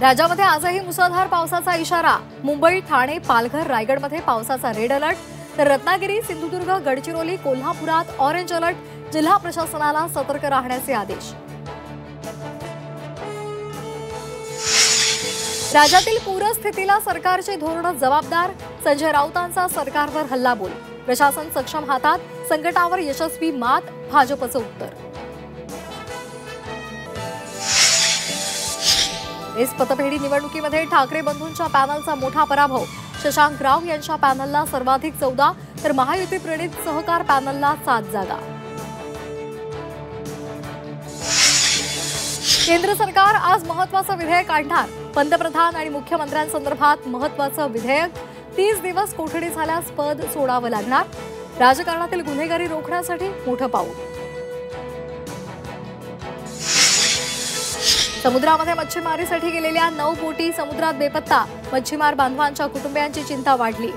राज्यामध्ये आजही मुसळधार पावसाचा इशारा। मुंबई, ठाणे, पालघर, रायगडमध्ये पावसाचा रेड अलर्ट, तर रत्नागिरी, सिंधुदुर्ग, गडचिरोली, कोल्हापुरात ऑरेंज अलर्ट। जिल्हा प्रशासनाला सतर्क राहण्याचे आदेश। राज्यातील पूरस्थितीला सरकारचे धोरण जबाबदार। संजय राऊतांचा सरकारवर हल्लाबोल। प्रशासन सक्षम हातात, संकटावर यशस्वी मात, भाजपचं उत्तर। एस पतपेढी निवडणुकीमध्ये ठाकरे बंधूंच्या पॅनलचा मोठा पराभव। शशांक राव यांच्या पॅनलला सर्वाधिक 14, तर महायुती प्रणित सहकार पॅनलला 7 जागा। केंद्र सरकार आज महत्त्वाचं विधेयक आणणार। पंतप्रधान आणि मुख्यमंत्र्यांसंदर्भात महत्त्वाचं विधेयक। 30 दिवस कोठडी झाल्यास पद सोडावं लागणार। राजकारणातील गुन्हेगारी रोखण्यासाठी मोठं पाऊल। समुद्रामध्ये मच्छीमारीसाठी गेलेल्या 9 बोटी समुद्रात बेपत्ता। मच्छीमार बांधवांच्या कुटुंबियांची चिंता वाढली।